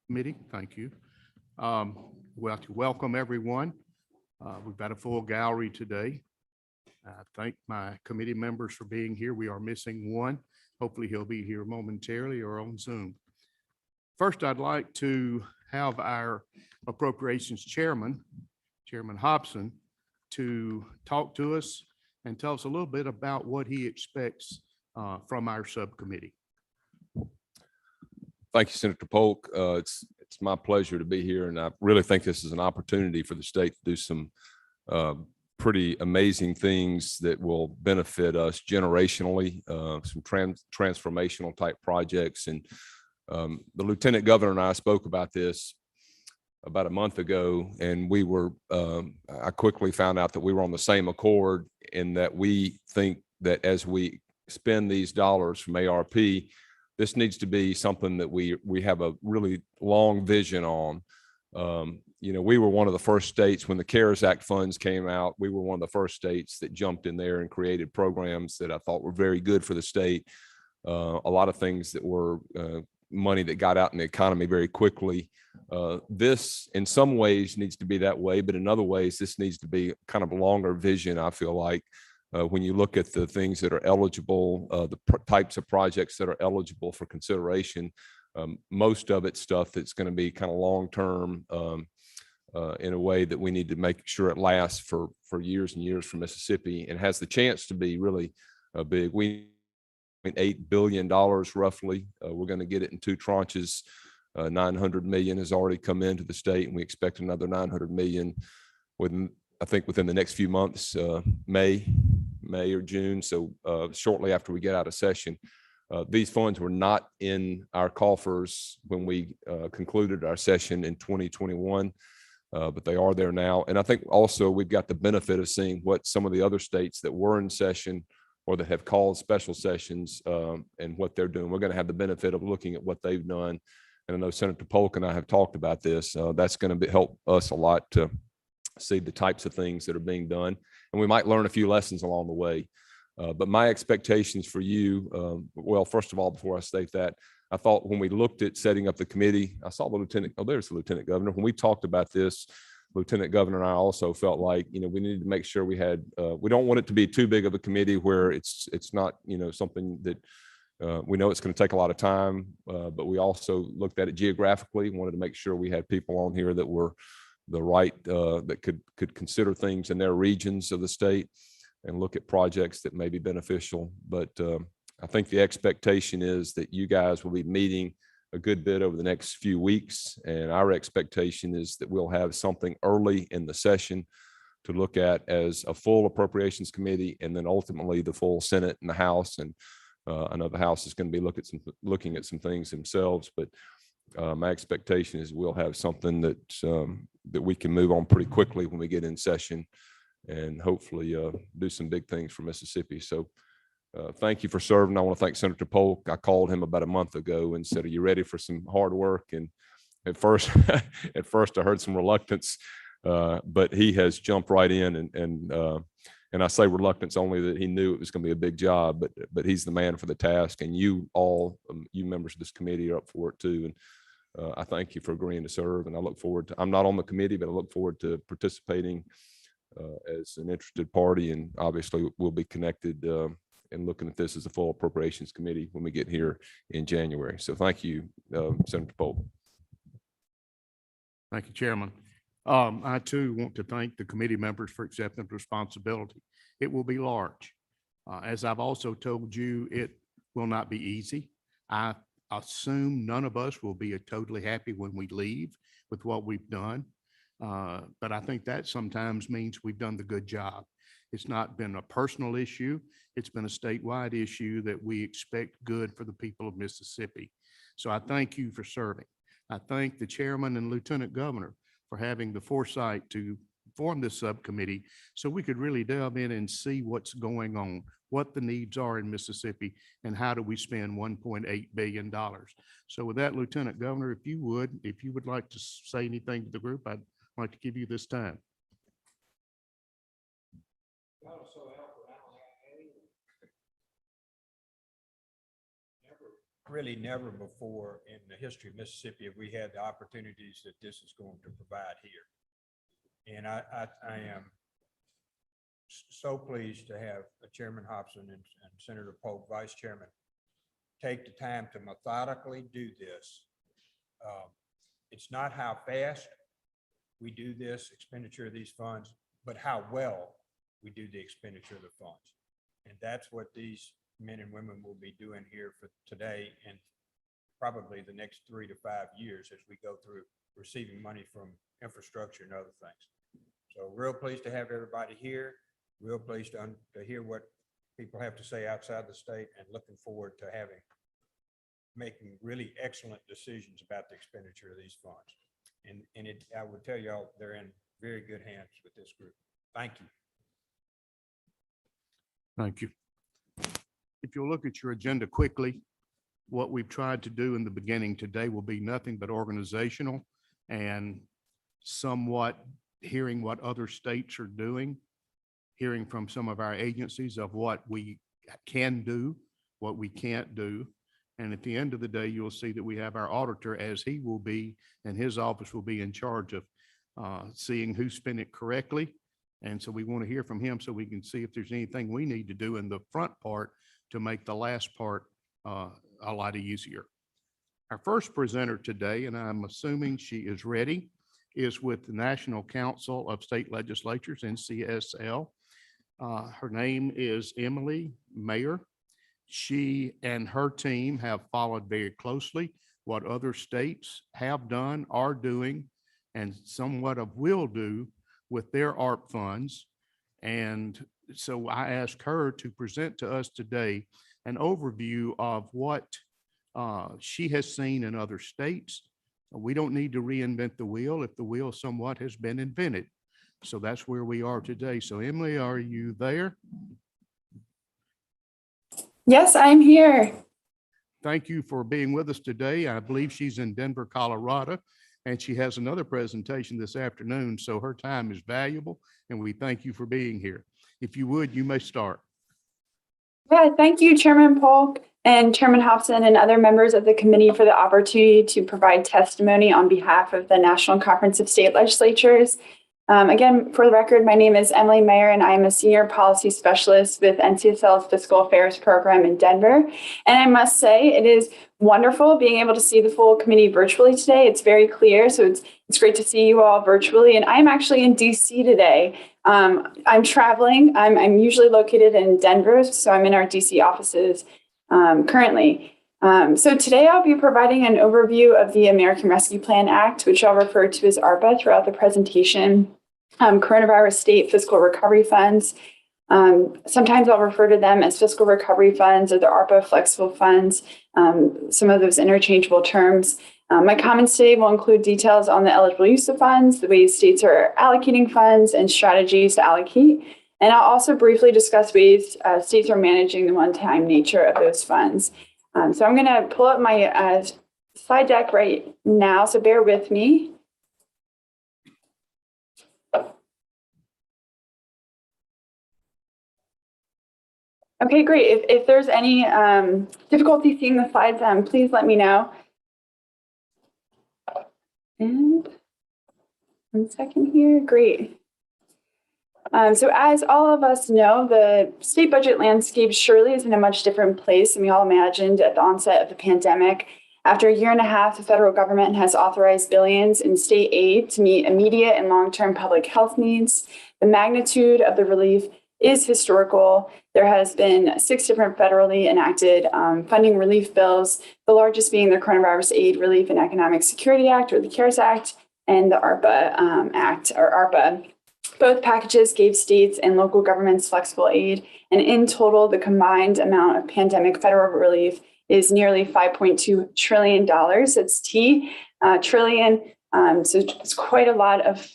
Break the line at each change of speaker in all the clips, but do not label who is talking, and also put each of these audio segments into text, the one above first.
Committee. Thank you. Well, to welcome everyone. We've got a full gallery today. Thank my committee members for being here. We are missing one. Hopefully he'll be here momentarily or on Zoom. First, I'd like to have our Appropriations Chairman, Chairman Hobson, to talk to us and tell us a little bit about what he expects from our subcommittee.
Thank you, Senator Polk. It's my pleasure to be here, and I really think this is an opportunity for the state to do some pretty amazing things that will benefit us generationally, some transformational type projects. And the Lieutenant Governor and I spoke about this about a month ago, and I quickly found out that we were on the same accord in that we think that as we spend these dollars from ARP, this needs to be something that we have a really long vision on. We were one of the first states when the CARES Act funds came out. We were one of the first states that jumped in there and created programs that I thought were very good for the state. A lot of things that were money that got out in the economy very quickly. This in some ways needs to be that way, but in other ways, this needs to be kind of a longer vision, I feel like. When you look at the things that are eligible, the types of projects that are eligible for consideration, most of it's stuff that's going to be kind of long-term in a way that we need to make sure it lasts for years and years for Mississippi and has the chance to be really big. We $8 billion roughly. We're going to get it in two tranches. 900 million has already come into the state, and we expect another 900 million within the next few months, May or June. So shortly after we get out of session. These funds were not in our coffers when we concluded our session in 2021, but they are there now. And I think also we've got the benefit of seeing what some of the other states that were in session or that have called special sessions and what they're doing. We're going to have the benefit of looking at what they've done. And I know Senator Polk and I have talked about this. That's going to help us a lot to see the types of things that are being done. And we might learn a few lessons along the way. But my expectations for you, well, first of all, before I state that, I thought when we looked at setting up the committee, I saw the lieutenant, there's the Lieutenant Governor. When we talked about this, Lieutenant Governor and I also felt like, we needed to make sure we had, we don't want it to be too big of a committee where it's not, something that we know it's going to take a lot of time, but we also looked at it geographically, wanted to make sure we had people on here that were the right, that could consider things in their regions of the state and look at projects that may be beneficial. But I think the expectation is that you guys will be meeting a good bit over the next few weeks. And our expectation is that we'll have something early in the session to look at as a full appropriations committee, and then ultimately the full Senate and the House. And I know the House is going to be looking at some things themselves, but my expectation is we'll have something that we can move on pretty quickly when we get in session and hopefully do some big things for Mississippi. So thank you for serving. I want to thank Senator Polk. I called him about a month ago and said, are you ready for some hard work? And at first I heard some reluctance, but he has jumped right in and I say reluctance only that he knew it was going to be a big job, but he's the man for the task. And you all, you members of this committee are up for it too. And I thank you for agreeing to serve. And I look forward to, I'm not on the committee, but I look forward to participating as an interested party. And obviously we'll be connected and looking at this as a full appropriations committee when we get here in January. So thank you, Senator Polk.
Thank you, Chairman. I too want to thank the committee members for accepting the responsibility. It will be large. As I've also told you, it will not be easy. I assume none of us will be totally happy when we leave with what we've done. But I think that sometimes means we've done the good job. It's not been a personal issue. It's been a statewide issue that we expect good for the people of Mississippi. So I thank you for serving. I thank the chairman and lieutenant governor for having the foresight to form this subcommittee so we could really delve in and see what's going on, what the needs are in Mississippi, and how do we spend $1.8 billion. So with that, Lieutenant Governor, if you would like to say anything to the group, I'd like to give you this time.
really never before in the history of Mississippi have we had the opportunities that this is going to provide here. And I am so pleased to have Chairman Hobson and Senator Polk, Vice Chairman, take the time to methodically do this. It's not how fast we do this expenditure of these funds, but how well we do the expenditure of the funds. And that's what these men and women will be doing here for today and probably the next 3 to 5 years as we go through receiving money from infrastructure and other things. So real pleased to have everybody here. Real pleased to hear what people have to say outside the state, and looking forward to making really excellent decisions about the expenditure of these funds. And I would tell y'all, they're in very good hands with this group. Thank you.
Thank you. If you'll look at your agenda quickly, what we've tried to do in the beginning today will be nothing but organizational and somewhat hearing what other states are doing, hearing from some of our agencies of what we can do, what we can't do. And at the end of the day, you'll see that we have our auditor, as he will be, and his office will be in charge of seeing who spent it correctly. And so we want to hear from him so we can see if there's anything we need to do in the front part to make the last part a lot easier. Our first presenter today, and I'm assuming she is ready, is with the National Council of State Legislatures, NCSL. Her name is Emily Mayer. She and her team have followed very closely what other states have done, are doing, and somewhat of will do with their ARP funds. And so I asked her to present to us today an overview of what she has seen in other states. We don't need to reinvent the wheel if the wheel somewhat has been invented. So that's where we are today. So Emily, are you there?
Yes, I'm here.
Thank you for being with us today. I believe she's in Denver, Colorado, and she has another presentation this afternoon. So her time is valuable, and we thank you for being here. If you would, you may start.
Yeah, thank you, Chairman Polk and Chairman Hobson and other members of the committee for the opportunity to provide testimony on behalf of the National Conference of State Legislatures. Again, for the record, my name is Emily Mayer, and I am a senior policy specialist with NCSL's Fiscal Affairs program in Denver. And I must say, it is wonderful being able to see the full committee virtually today. It's very clear, so it's great to see you all virtually. And I'm actually in DC today. I'm traveling. I'm usually located in Denver, so I'm in our DC offices currently. So today I'll be providing an overview of the American Rescue Plan Act, which I'll refer to as ARPA throughout the presentation, coronavirus state fiscal recovery funds. Sometimes I'll refer to them as fiscal recovery funds or the ARPA flexible funds, some of those interchangeable terms. My comments today will include details on the eligible use of funds, the ways states are allocating funds, and strategies to allocate. And I'll also briefly discuss ways states are managing the one-time nature of those funds. So I'm going to pull up my slide deck right now, so bear with me. Okay, great. If there's any difficulty seeing the slides, please let me know. And 1 second here. Great. So as all of us know, the state budget landscape surely is in a much different place than we all imagined at the onset of the pandemic. After a year and a half, the federal government has authorized billions in state aid to meet immediate and long-term public health needs. The magnitude of the relief is historical. There has been 6 different federally enacted funding relief bills, the largest being the Coronavirus Aid, Relief, and Economic Security Act, or the CARES Act, and the ARPA Act, or ARPA. Both packages gave states and local governments flexible aid, and in total, the combined amount of pandemic federal relief is nearly $5.2 trillion. That's trillion. So it's quite a lot of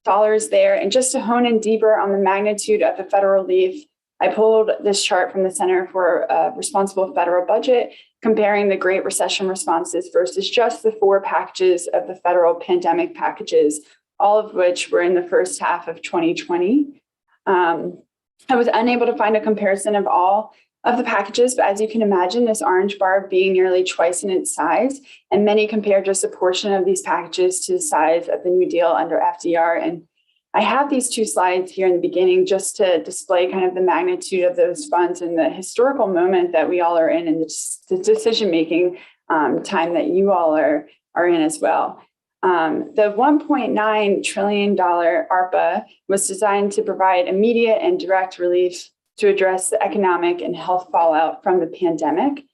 dollars there. And just to hone in deeper on the magnitude of the federal relief, I pulled this chart from the Center for Responsible Federal Budget, comparing the Great Recession responses versus just the 4 packages of the federal pandemic packages, all of which were in the first half of 2020. I was unable to find a comparison of all of the packages, but as you can imagine, this orange bar being nearly twice in its size, and many compare just a portion of these packages to the size of the New Deal under FDR. And I have these two slides here in the beginning just to display kind of the magnitude of those funds and the historical moment that we all are in and the decision-making time that you all are in as well. The $1.9 trillion Arpa was designed to provide immediate and direct relief to address the economic and health fallout from the pandemic.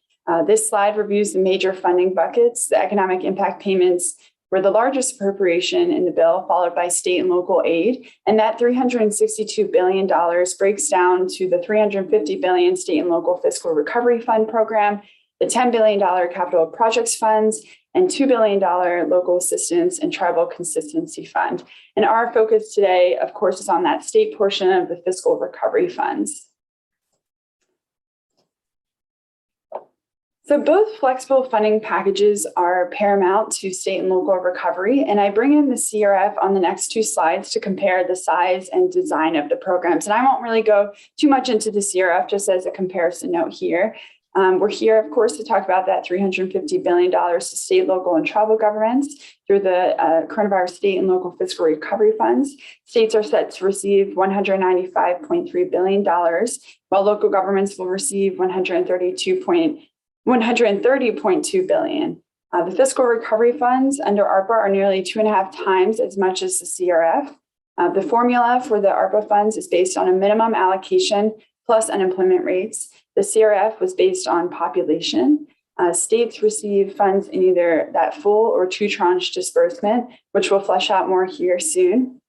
This slide reviews the major funding buckets. The economic impact payments were the largest appropriation in the bill, followed by state and local aid. And that $362 billion breaks down to the $350 billion state and local fiscal recovery fund program, the $10 billion capital projects funds, and $2 billion local assistance and tribal consistency fund. And our focus today, of course, is on that state portion of the fiscal recovery funds. So both flexible funding packages are paramount to state and local recovery, and I bring in the CRF on the next two slides to compare the size and design of the programs. And I won't really go too much into the CRF, just as a comparison note here. We're here, of course, to talk about that $350 billion to state, local, and tribal governments through the coronavirus state and local fiscal recovery funds. States are set to receive $195.3 billion, while local governments will receive $130.2 billion. The fiscal recovery funds under ARPA are nearly 2.5 times as much as the CRF. The formula for the ARPA funds is based on a minimum allocation plus unemployment rates. The CRF was based on population. States receive funds in either that full or two tranche disbursement, which we'll flesh out more here soon.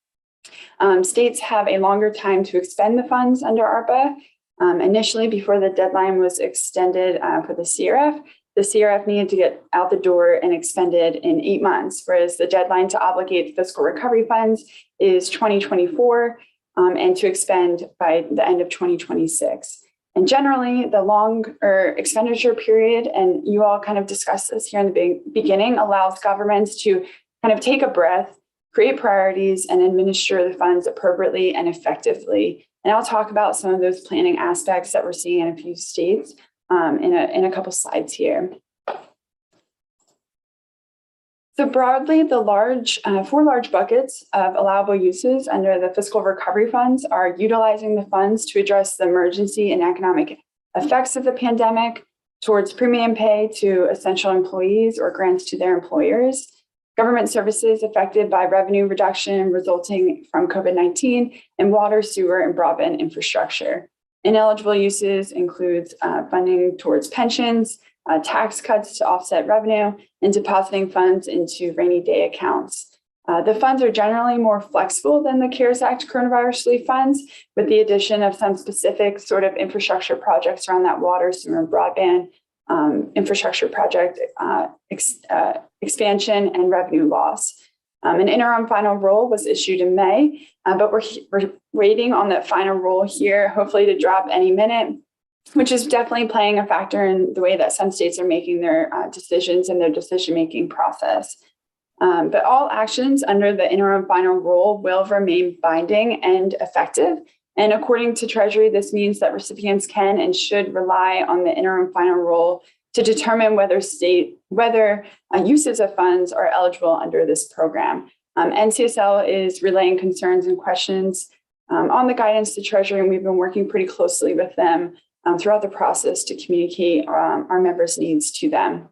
States have a longer time to expend the funds under ARPA. Initially, before the deadline was extended for the CRF needed to get out the door and expended in 8 months, whereas the deadline to obligate fiscal recovery funds is 2024 and to expend by the end of 2026. And generally, the longer expenditure period, and you all kind of discussed this here in the beginning, allows governments to kind of take a breath, create priorities, and administer the funds appropriately and effectively. And I'll talk about some of those planning aspects that we're seeing in a few states in a couple slides here. So broadly, the four large buckets of allowable uses under the fiscal recovery funds are utilizing the funds to address the emergency and economic effects of the pandemic, towards premium pay to essential employees or grants to their employers, government services affected by revenue reduction resulting from COVID-19, and water, sewer, and broadband infrastructure. Ineligible uses includes funding towards pensions, tax cuts to offset revenue, and depositing funds into rainy day accounts. The funds are generally more flexible than the CARES Act coronavirus relief funds, with the addition of some specific sort of infrastructure projects around that water, sewer, and broadband infrastructure project expansion and revenue loss. An interim final rule was issued in May, but we're waiting on that final rule here, hopefully to drop any minute, which is definitely playing a factor in the way that some states are making their decisions and their decision-making process. But all actions under the interim final rule will remain binding and effective. And according to Treasury, this means that recipients can and should rely on the interim final rule to determine whether uses of funds are eligible under this program. NCSL is relaying concerns and questions on the guidance to Treasury, and we've been working pretty closely with them throughout the process to communicate our members' needs to them.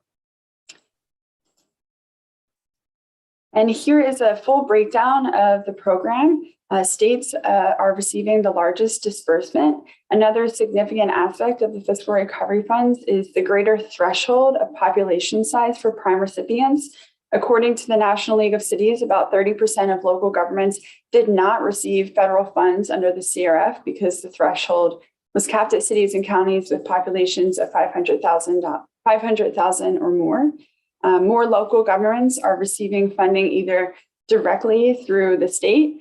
And here is a full breakdown of the program. States are receiving the largest disbursement. Another significant aspect of the fiscal recovery funds is the greater threshold of population size for prime recipients. According to the National League of Cities, about 30% of local governments did not receive federal funds under the CRF because the threshold was capped at cities and counties with populations of 500,000 or more. More local governments are receiving funding either directly through the state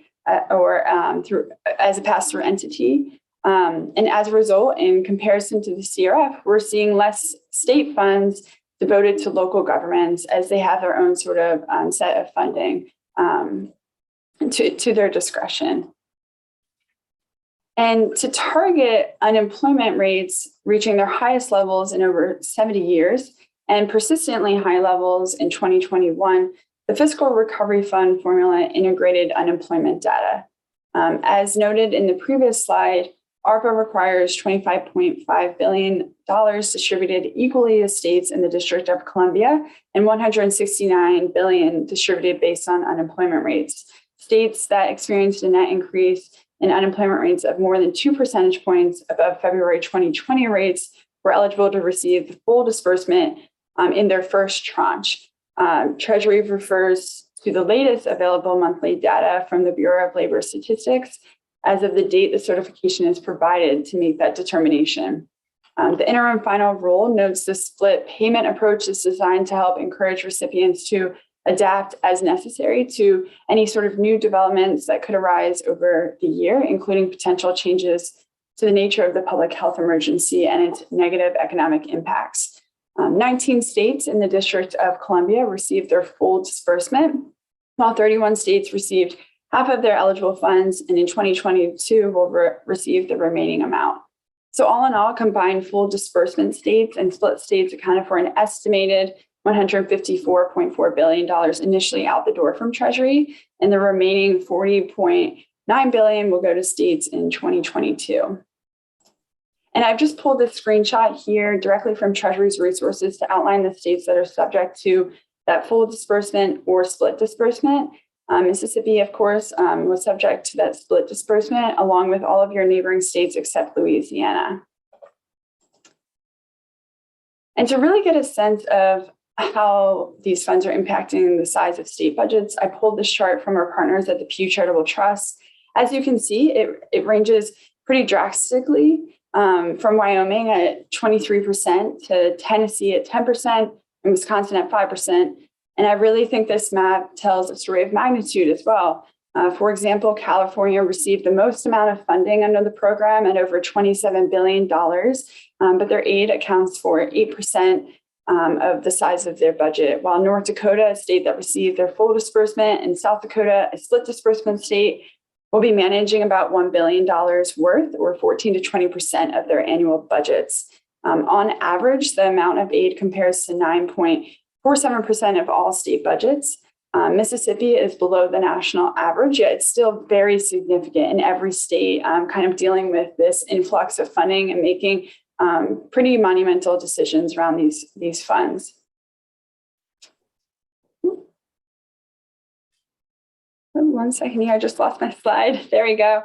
or through as a pass-through entity. And as a result, in comparison to the CRF, we're seeing less state funds devoted to local governments as they have their own sort of set of funding to their discretion. And to target unemployment rates reaching their highest levels in over 70 years and persistently high levels in 2021, the Fiscal Recovery Fund formula integrated unemployment data. As noted in the previous slide, ARPA requires $25.5 billion distributed equally to states in the District of Columbia and $169 billion distributed based on unemployment rates. States that experienced a net increase in unemployment rates of more than 2 percentage points above February 2020 rates were eligible to receive the full disbursement in their first tranche. Treasury refers to the latest available monthly data from the Bureau of Labor Statistics as of the date the certification is provided to make that determination. The interim final rule notes the split payment approach is designed to help encourage recipients to adapt as necessary to any sort of new developments that could arise over the year, including potential changes to the nature of the public health emergency and its negative economic impacts. 19 states in the District of Columbia received their full disbursement, while 31 states received half of their eligible funds, and in 2022 will receive the remaining amount. So all in all, combined full disbursement states and split states accounted for an estimated $154.4 billion initially out the door from Treasury, and the remaining $40.9 billion will go to states in 2022. And I've just pulled this screenshot here directly from Treasury's resources to outline the states that are subject to that full disbursement or split disbursement. Mississippi, of course, was subject to that split disbursement, along with all of your neighboring states except Louisiana. And to really get a sense of how these funds are impacting the size of state budgets, I pulled this chart from our partners at the Pew Charitable Trust. As you can see, it ranges pretty drastically from Wyoming at 23% to Tennessee at 10% and Wisconsin at 5%. And I really think this map tells a story of magnitude as well. For example, California received the most amount of funding under the program at over $27 billion, but their aid accounts for 8% of the size of their budget, while North Dakota, a state that received their full disbursement, and South Dakota, a split disbursement state, will be managing about $1 billion worth, or 14 to 20% of their annual budgets. On average, the amount of aid compares to 9.47% of all state budgets. Mississippi is below the national average, yet it's still very significant in every state, kind of dealing with this influx of funding and making pretty monumental decisions around these funds. Oh, 1 second here, I just lost my slide. There we go.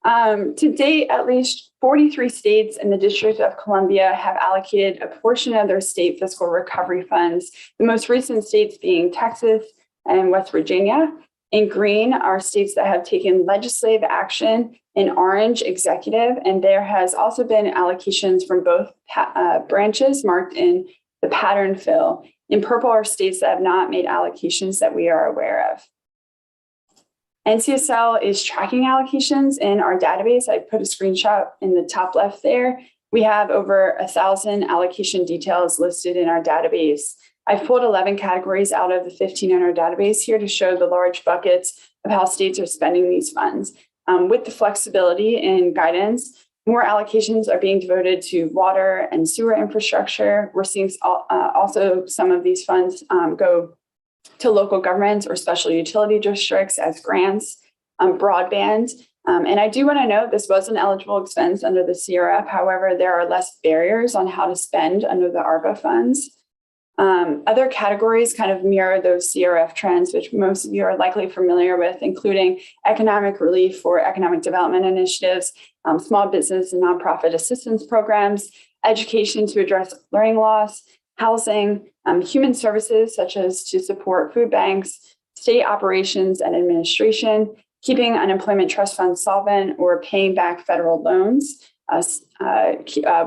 To date, at least 43 states in the District of Columbia have allocated a portion of their state fiscal recovery funds, the most recent states being Texas and West Virginia. In green are states that have taken legislative action, in orange, executive, and there has also been allocations from both branches marked in the pattern fill. In purple are states that have not made allocations that we are aware of. NCSL is tracking allocations in our database. I put a screenshot in the top left there. We have over 1,000 allocation details listed in our database. I've pulled 11 categories out of the 15 in our database here to show the large buckets of how states are spending these funds. With the flexibility and guidance, more allocations are being devoted to water and sewer infrastructure. We're seeing also some of these funds go to local governments or special utility districts as grants, broadband. And I do want to note this was an eligible expense under the CRF. However, there are less barriers on how to spend under the ARPA funds. Other categories kind of mirror those CRF trends, which most of you are likely familiar with, including economic relief for economic development initiatives, small business and nonprofit assistance programs, education to address learning loss, housing, human services such as to support food banks, state operations and administration, keeping unemployment trust funds solvent or paying back federal loans,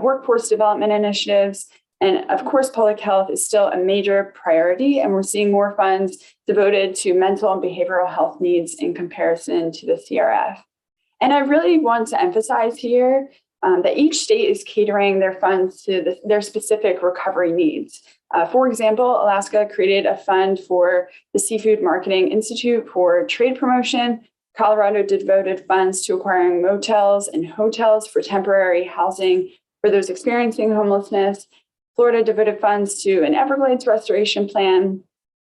workforce development initiatives, and of course, public health is still a major priority, and we're seeing more funds devoted to mental and behavioral health needs in comparison to the CRF. And I really want to emphasize here that each state is catering their funds to their specific recovery needs. For example, Alaska created a fund for the Seafood Marketing Institute for trade promotion, Colorado devoted funds to acquiring motels and hotels for temporary housing for those experiencing homelessness. Florida devoted funds to an Everglades restoration plan.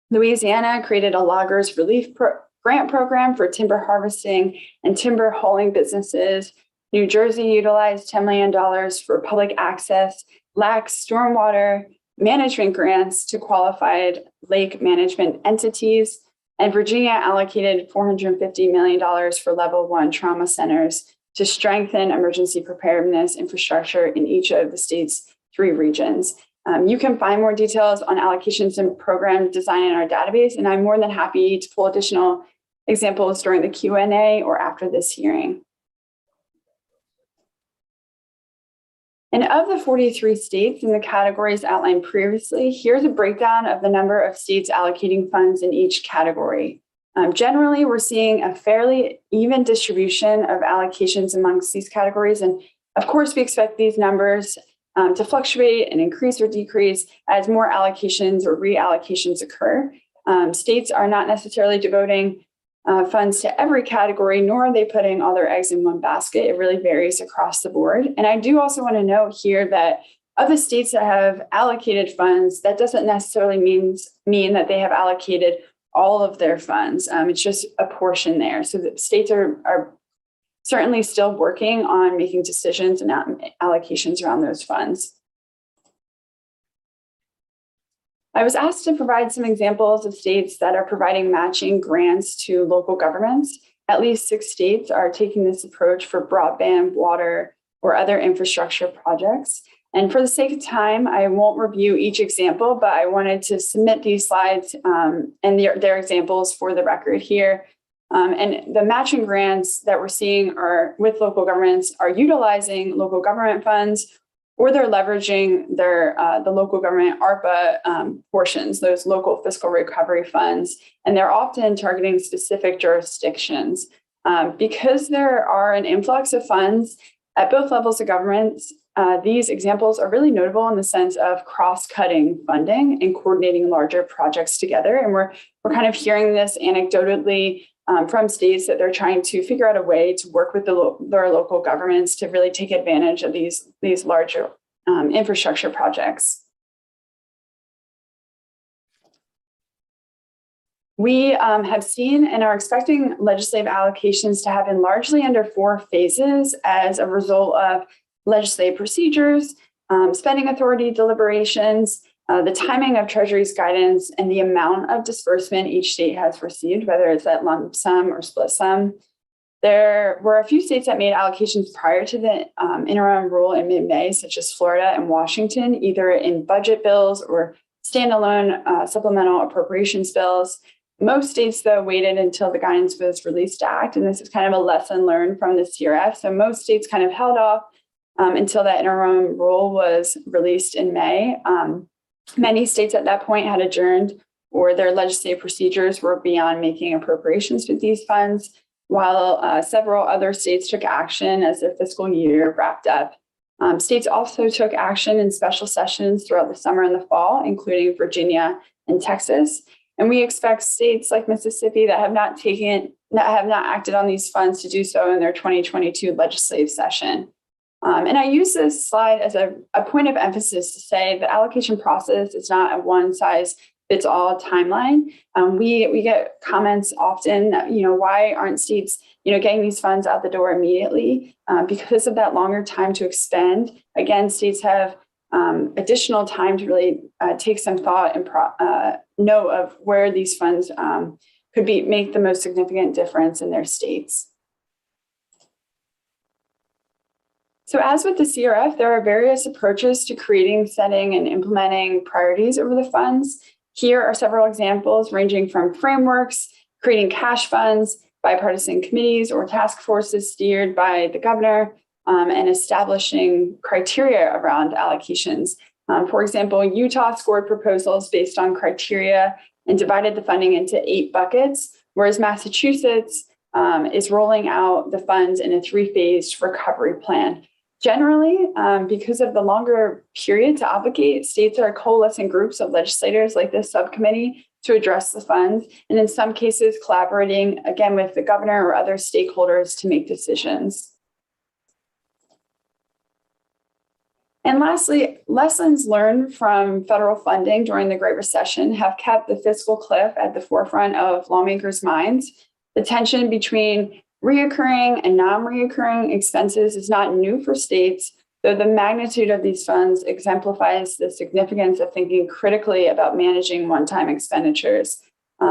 Louisiana created a loggers relief grant program for timber harvesting and timber hauling businesses. New Jersey utilized $10 million for public access, lax stormwater management grants to qualified lake management entities. And Virginia allocated $450 million for level 1 trauma centers to strengthen emergency preparedness infrastructure in each of the state's 3 regions. You can find more details on allocations and program design in our database, and I'm more than happy to pull additional examples during the Q&A or after this hearing. And of the 43 states in the categories outlined previously, here's a breakdown of the number of states allocating funds in each category. Generally, we're seeing a fairly even distribution of allocations amongst these categories. And of course, we expect these numbers to fluctuate and increase or decrease as more allocations or reallocations occur. States are not necessarily devoting funds to every category, nor are they putting all their eggs in one basket. It really varies across the board. And I do also want to note here that of the states that have allocated funds, that doesn't necessarily mean that they have allocated all of their funds. It's just a portion there. So the states are certainly still working on making decisions and allocations around those funds. I was asked to provide some examples of states that are providing matching grants to local governments. At least 6 states are taking this approach for broadband, water, or other infrastructure projects. And for the sake of time, I won't review each example, but I wanted to submit these slides and their examples for the record here. And the matching grants that we're seeing are with local governments are utilizing local government funds, or they're leveraging the local government ARPA portions, those local fiscal recovery funds, and they're often targeting specific jurisdictions. Because there are an influx of funds at both levels of government, these examples are really notable in the sense of cross-cutting funding and coordinating larger projects together. And we're kind of hearing this anecdotally from states that they're trying to figure out a way to work with their local governments to really take advantage of these larger infrastructure projects. We have seen and are expecting legislative allocations to happen largely under 4 phases as a result of legislative procedures, spending authority deliberations, the timing of Treasury's guidance, and the amount of disbursement each state has received, whether it's at lump sum or split sum. There were a few states that made allocations prior to the interim rule in mid-May, such as Florida and Washington, either in budget bills or standalone supplemental appropriations bills. Most states, though, waited until the guidance was released to act, and this is kind of a lesson learned from the CRF. So most states kind of held off until that interim rule was released in May. Many states at that point had adjourned, or their legislative procedures were beyond making appropriations with these funds, while several other states took action as their fiscal year wrapped up. States also took action in special sessions throughout the summer and the fall, including Virginia and Texas. And we expect states like Mississippi that have not acted on these funds to do so in their 2022 legislative session. And I use this slide as a point of emphasis to say the allocation process is not a one-size-fits-all timeline. We get comments often, why aren't states, getting these funds out the door immediately? Because of that longer time to expend. Again, states have additional time to really take some thought and know of where these funds could make the most significant difference in their states. So as with the CRF, there are various approaches to creating, setting, and implementing priorities over the funds. Here are several examples ranging from frameworks, creating cash funds, bipartisan committees or task forces steered by the governor, and establishing criteria around allocations. For example, Utah scored proposals based on criteria and divided the funding into 8 buckets, whereas Massachusetts is rolling out the funds in a 3-phased recovery plan. Generally, because of the longer period to obligate, states are coalescing groups of legislators like this subcommittee to address the funds, and in some cases, collaborating again with the governor or other stakeholders to make decisions. And lastly, lessons learned from federal funding during the Great Recession have kept the fiscal cliff at the forefront of lawmakers' minds. The tension between reoccurring and non-reoccurring expenses is not new for states, though the magnitude of these funds exemplifies the significance of thinking critically about managing one-time expenditures.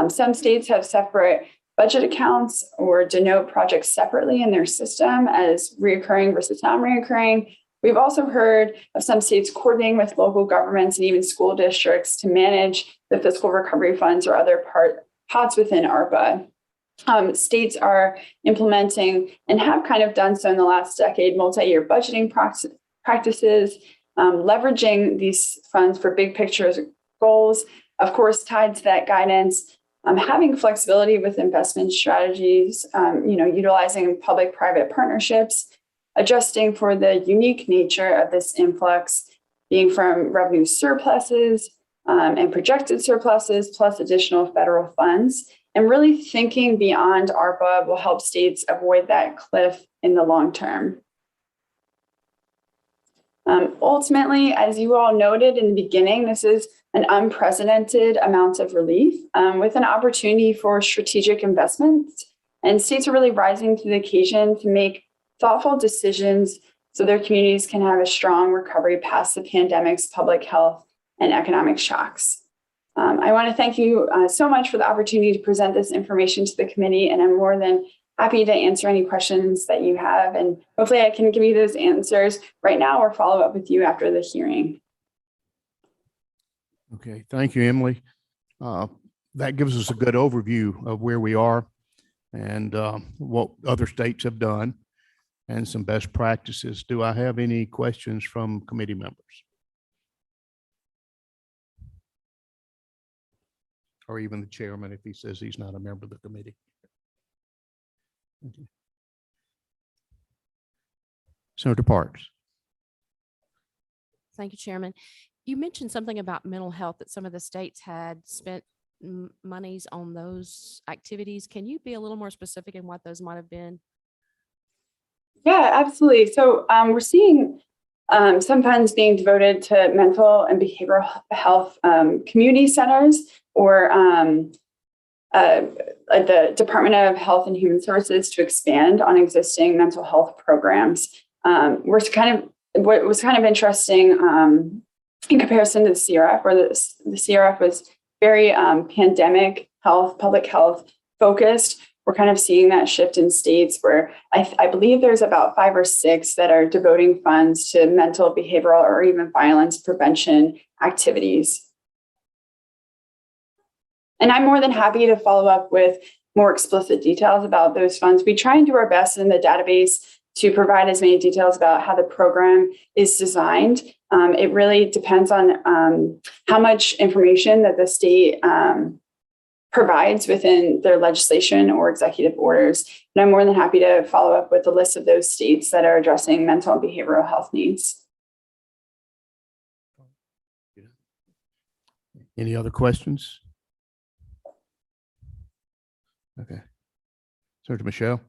Some states have separate budget accounts or denote projects separately in their system as reoccurring versus non-reoccurring. We've also heard of some states coordinating with local governments and even school districts to manage the fiscal recovery funds or other pots within ARPA. States are implementing and have kind of done so in the last decade, multi-year budgeting practices, leveraging these funds for big picture goals. Of course, tied to that guidance, having flexibility with investment strategies, utilizing public-private partnerships, adjusting for the unique nature of this influx, being from revenue surpluses and projected surpluses, plus additional federal funds, and really thinking beyond ARPA will help states avoid that cliff in the long term. Ultimately, as you all noted in the beginning, this is an unprecedented amount of relief with an opportunity for strategic investments. And states are really rising to the occasion to make thoughtful decisions so their communities can have a strong recovery past the pandemic's public health and economic shocks. I want to thank you so much for the opportunity to present this information to the committee, and I'm more than happy to answer any questions that you have. And hopefully I can give you those answers right now or follow up with you after the hearing.
Okay, thank you, Emily. That gives us a good overview of where we are and what other states have done and some best practices. Do I have any questions from committee members? Or even the chairman if he says he's not a member of the committee? Okay. Senator Parks.
Thank you, Chairman. You mentioned something about mental health, that some of the states had spent monies on those activities. Can you be a little more specific in what those might have been?
Yeah, absolutely. So we're seeing some funds being devoted to mental and behavioral health community centers or the Department of Health and Human Services to expand on existing mental health programs. What was kind of interesting in comparison to the CRF, where the CRF was very pandemic health, public health focused. We're kind of seeing that shift in states where I believe there's about 5 or 6 that are devoting funds to mental, behavioral, or even violence prevention activities. And I'm more than happy to follow up with more explicit details about those funds. We try and do our best in the database to provide as many details about how the program is designed. It really depends on how much information that the state provides within their legislation or executive orders. And I'm more than happy to follow up with a list of those states that are addressing mental and behavioral health needs.
Any other questions? Okay. Senator Michelle.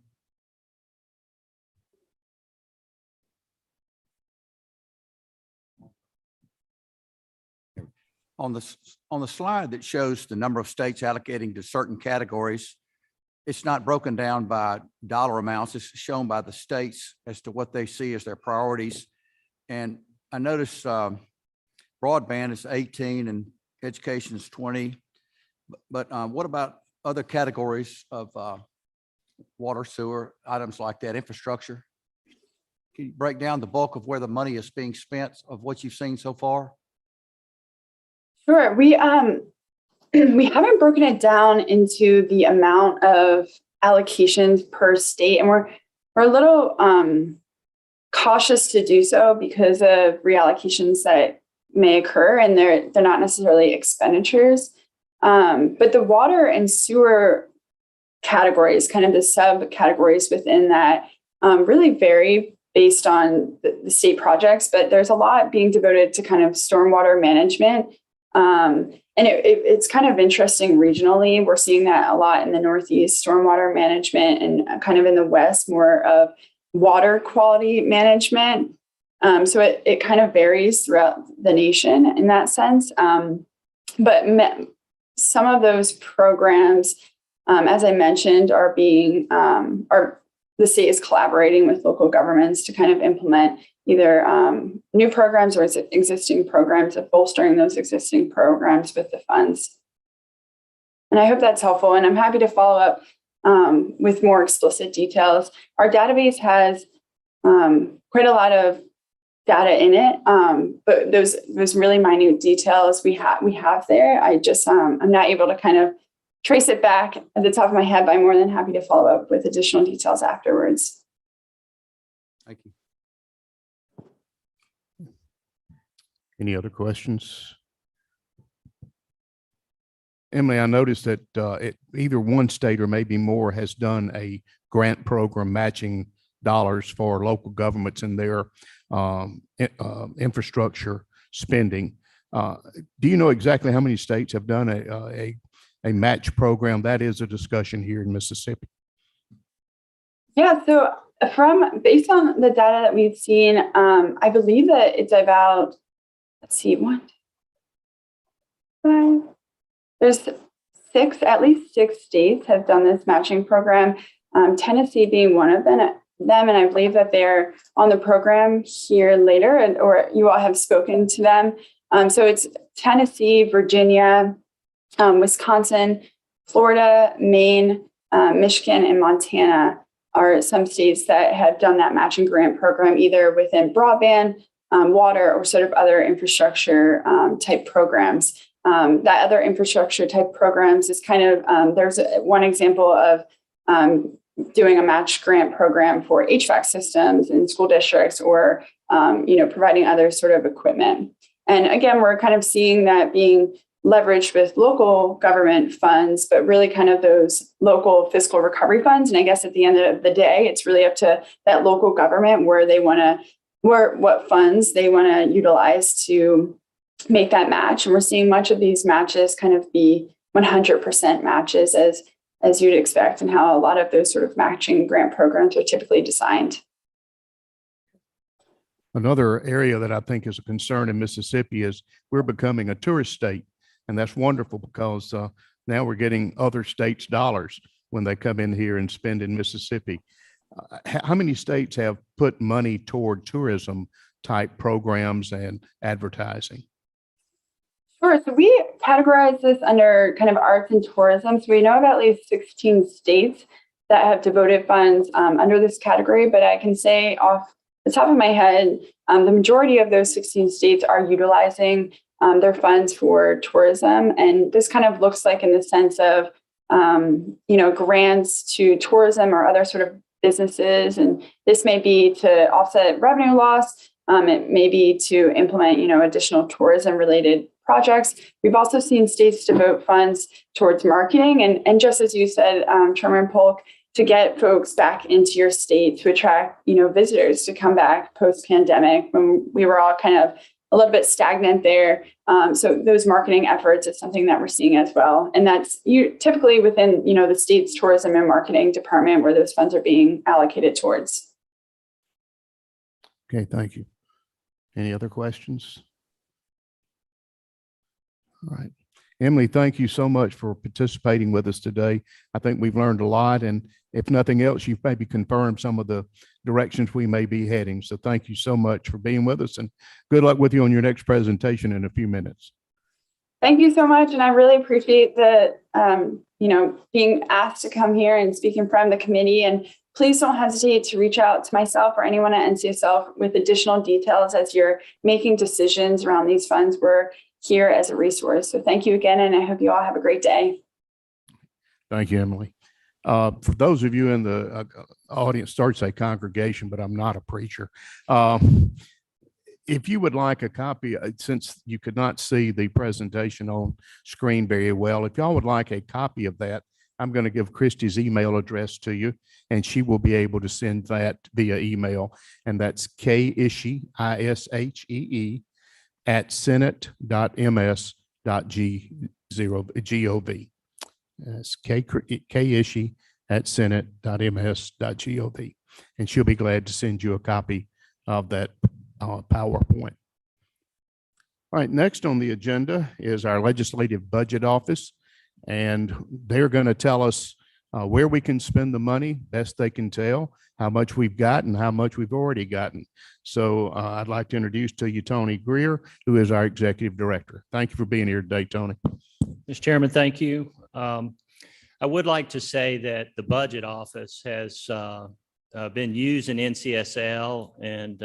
On the slide that shows the number of states allocating to certain categories, it's not broken down by dollar amounts. It's shown by the states as to what they see as their priorities. And I noticed broadband is 18 and education is 20. But what about other categories of water, sewer, items like that, infrastructure? Can you break down the bulk of where the money is being spent of what you've seen so far?
Sure. We haven't broken it down into the amount of allocations per state, and we're a little cautious to do so because of reallocations that may occur, and they're not necessarily expenditures. But the water and sewer categories, kind of the subcategories within that, really vary based on the state projects. But there's a lot being devoted to kind of stormwater management. And it's kind of interesting regionally. We're seeing that a lot in the Northeast, stormwater management, and kind of in the West, more of water quality management. So it kind of varies throughout the nation in that sense. But some of those programs, as I mentioned, are the state is collaborating with local governments to kind of implement either new programs or existing programs, of bolstering those existing programs with the funds. And I hope that's helpful. And I'm happy to follow up with more explicit details. Our database has quite a lot of data in it, but those really minute details we have there, I'm not able to kind of trace it back at the top of my head, but I'm more than happy to follow up with additional details afterwards.
Thank you.
Any other questions? Emily, I noticed that either one state or maybe more has done a grant program matching dollars for local governments in their infrastructure spending. Do you know exactly how many states have done a match program? That is a discussion here in Mississippi.
Yeah, so based on the data that we've seen, I believe that it's about, let's see, 1, 5, there's at least six states have done this matching program, Tennessee being one of them, and I believe that they're on the program here later, or you all have spoken to them. So it's Tennessee, Virginia, Wisconsin, Florida, Maine, Michigan, and Montana are some states that have done that matching grant program, either within broadband, water, or sort of other infrastructure type programs. That other infrastructure type programs is kind of, there's one example of doing a match grant program for HVAC systems in school districts, or providing other sort of equipment. And again, we're kind of seeing that being leveraged with local government funds, but really kind of those local fiscal recovery funds. And I guess at the end of the day, it's really up to that local government what funds they want to utilize to make that match. And we're seeing much of these matches kind of be 100% matches, as you'd expect, and how a lot of those sort of matching grant programs are typically designed.
Another area that I think is a concern in Mississippi is we're becoming a tourist state. And that's wonderful, because now we're getting other states' dollars when they come in here and spend in Mississippi. How many states have put money toward tourism type programs and advertising?
Sure. So we categorize this under kind of arts and tourism. So we know of at least 16 states that have devoted funds under this category, but I can say off the top of my head, the majority of those 16 states are utilizing their funds for tourism. And this kind of looks like in the sense of, grants to tourism or other sort of businesses. And this may be to offset revenue loss. It may be to implement, additional tourism related projects. We've also seen states devote funds towards marketing. And just as you said, Chairman Polk, to get folks back into your state, to attract, visitors to come back post-pandemic when we were all kind of a little bit stagnant there. So those marketing efforts is something that we're seeing as well. And that's typically within, the state's tourism and marketing department where those funds are being allocated towards.
Okay, thank you. Any other questions? All right. Emily, thank you so much for participating with us today. I think we've learned a lot, and if nothing else, you've maybe confirmed some of the directions we may be heading. So thank you so much for being with us, and good luck with you on your next presentation in a few minutes.
Thank you so much. And I really appreciate the, being asked to come here and speak in front of the committee. And please don't hesitate to reach out to myself or anyone at NCSL with additional details as you're making decisions around these funds. We're here as a resource. So thank you again, and I hope you all have a great day.
Thank you, Emily. For those of you in the audience, start to say congregation, but I'm not a preacher. If you would like a copy, since you could not see the presentation on screen very well, if y'all would like a copy of that, I'm going to give Christy's email address to you, and she will be able to send that via email. And that's Kishee, ISHEE, @senate.ms That's Senate.ms.gov. And she'll be glad to send you a copy of that PowerPoint. All right, next on the agenda is our Legislative Budget Office, and they're going to tell us where we can spend the money, best they can tell, how much we've gotten, how much we've already gotten. So I'd like to introduce to you Tony Greer, who is our Executive Director. Thank you for being here today, Tony.
Mr. Chairman, thank you. I would like to say that the Budget Office has been using NCSL and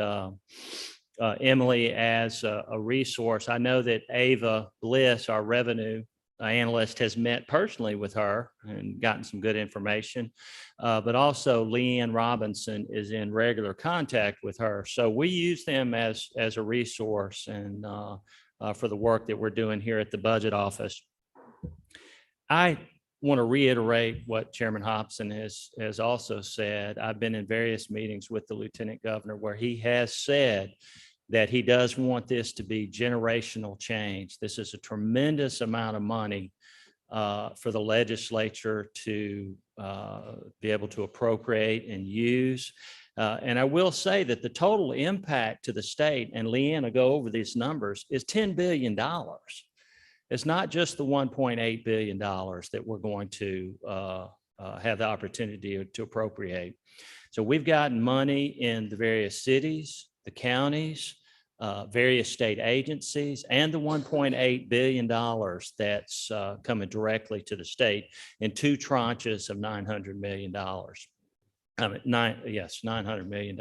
Emily as a resource. I know that Ava Bliss, our revenue analyst, has met personally with her and gotten some good information. But also Leanne Robinson is in regular contact with her. So we use them as a resource and for the work that we're doing here at the Budget Office. I want to reiterate what Chairman Hobson has also said. I've been in various meetings with the Lieutenant Governor where he has said that he does want this to be generational change. This is a tremendous amount of money for the legislature to be able to appropriate and use. And I will say that the total impact to the state, and Leanne will go over these numbers, is $10 billion. It's not just the $1.8 billion that we're going to have the opportunity to appropriate. So we've gotten money in the various cities, the counties, various state agencies, and the $1.8 billion that's coming directly to the state in two tranches of $900 million. $900 million.